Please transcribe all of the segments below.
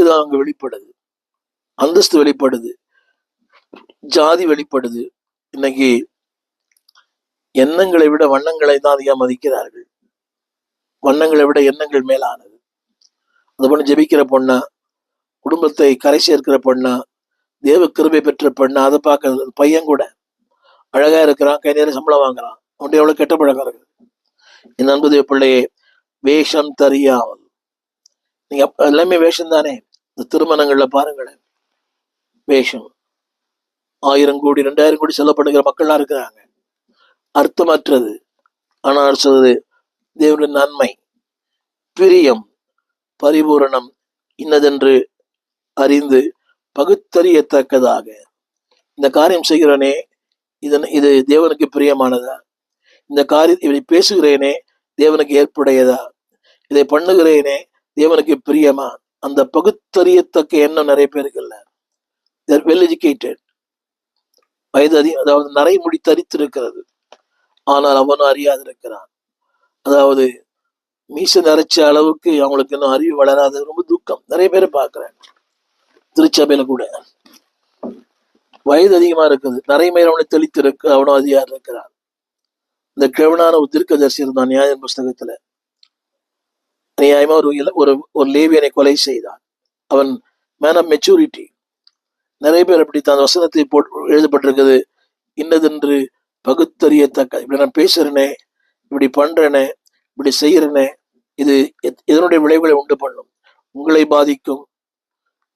தான் அங்க வெளிப்படுது, அந்தஸ்து வெளிப்படுது, ஜாதி வெளிப்படுது. இன்னைக்கு எண்ணங்களை விட வண்ணங்களை தான் அதிகம் மதிக்கிறார்கள். வண்ணங்களை விட எண்ணங்கள் மேலானது. அந்த பொண்ணு ஜெபிக்கிற பொண்ணா, குடும்பத்தை கரை சேர்க்கிற பொண்ணா, தேவ கிருபை பெற்ற பொண்ணா, அதை பார்க்கறது. பையன் கூட அழகா இருக்கிறான், கை நேரம் சம்பளம் வாங்குறான், அவன்கிட்ட எவ்வளவு கெட்ட பழக்கம் இருக்குது. இந்த அன்பு தேவ பிள்ளையே, வேஷம் தெரியாமல், நீங்க எல்லாமே வேஷம் தானே. இந்த திருமணங்கள்ல பாருங்களேன், வேஷம். 1000 கோடி 2000 கோடி செல்லப்படுகிற மக்கள்லாம் இருக்கிறாங்க. அர்த்தமற்றது. ஆனால் சொல்றது தேவனுடைய நன்மை, பிரியம், பரிபூரணம் இன்னதென்று அறிந்து பகுத்தறியத்தக்கதாக இந்த காரியம் செய்கிறனே, இது தேவனுக்கு பிரியமானதா? இந்த காரியம் இப்படி பேசுகிறேனே தேவனுக்கு ஏற்புடையதா? இதை பண்ணுகிறேனே தேவனுக்கு பிரியமா? அந்த பகுத்தறியத்தக்க எண்ணம் நிறைய பேருக்கு இல்லை. தேர் வெல் எஜுகேட்டட், வயது அதிகம், அதாவது நரைமுடி தரித்திருக்கிறது, ஆனால் அவன் அறியாது இருக்கிறான். அதாவது மீச நிறைச்ச அளவுக்கு அவங்களுக்கு இன்னும் அறிவு வளராது. ரொம்ப துக்கம். நிறைய பேரை பார்க்கிறேன் திருச்சபையில கூட. வயது அதிகமா இருக்குது, நரைமயிர் அவனை தெளித்து இருக்கு, அவனும் அதிகாரம் இருக்கிறான். இந்த கிழவனான ஒரு தீர்க்கதரிசி இருந்தான் நியாய புஸ்தகத்துல. நியாயமா ஒரு லேவியனை கொலை செய்தான். அவன் மேன் ஆஃப் மெச்சூரிட்டி. நிறைய பேர் அப்படித்தான். அந்த வசனத்தை எழுதப்பட்டிருக்குது, இன்னதென்று பகுத்தறியத்தக்க. இப்படி நான் பேசுறேனே, இப்படி பண்றேனே, இப்படி செய்யறேனே, இது இதனுடைய விளைவுகளை உண்டு பண்ணும். உங்களை பாதிக்கும்,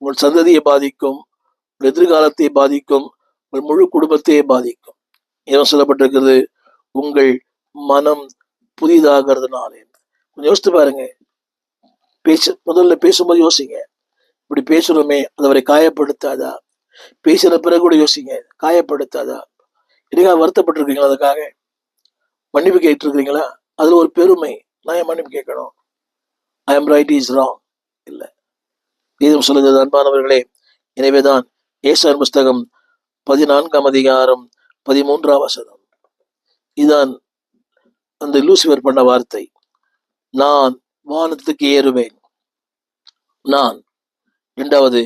உங்கள் சந்ததியை பாதிக்கும், உங்கள் எதிர்காலத்தை பாதிக்கும், உங்கள் முழு குடும்பத்தையே பாதிக்கும். ஏன் சொல்லப்பட்டிருக்கிறது? உங்கள் மனம் புதிதாகிறதுனாலே. கொஞ்சம் யோசித்து பாருங்க. முதல்ல பேசும்போது யோசிங்க, இப்படி பேசுறோமே அது அவரை காயப்படுத்தாதா? பேசின பிறகு கூட யோசிங்க, காயப்படுத்தாதா? எனக்காக வருத்தப்பட்டிருக்கீங்களா? அதுக்காக மன்னிப்பு கேட்டு இருக்கிறீங்களா? அதுல ஒரு பெருமை, நான் ஏன் மன்னிப்பு கேட்கணும்? I am right, is wrong இல்லை. வேதம் சொல்லுகிறது அன்பானவர்களே. எனவேதான் ஏசாயா புஸ்தகம் 14ஆம் அதிகாரம் 13ஆம் வசனம், இதுதான் அந்த லூசிபர் பண்ண வார்த்தை. நான் வானத்துக்கு ஏறுவேன். நான் இரண்டாவது,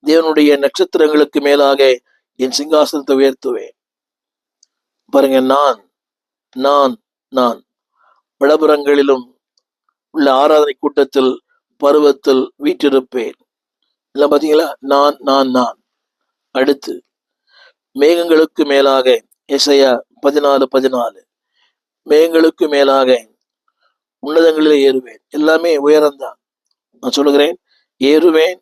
தேவனுடைய நட்சத்திரங்களுக்கு மேலாக என் சிங்காசனத்தை உயர்த்துவேன். பாருங்க, நான் விளம்பரங்களிலும் உள்ள ஆராதனை கூட்டத்தில் பருவத்தில் வீற்றிருப்பேன். இல்லை பார்த்தீங்களா? நான். அடுத்து, மேகங்களுக்கு மேலாக, எசையா 14:14, மேகங்களுக்கு மேலாக உன்னதங்களிலே ஏறுவேன். எல்லாமே உயரம்தான். நான் சொல்லுகிறேன், ஏறுவேன்,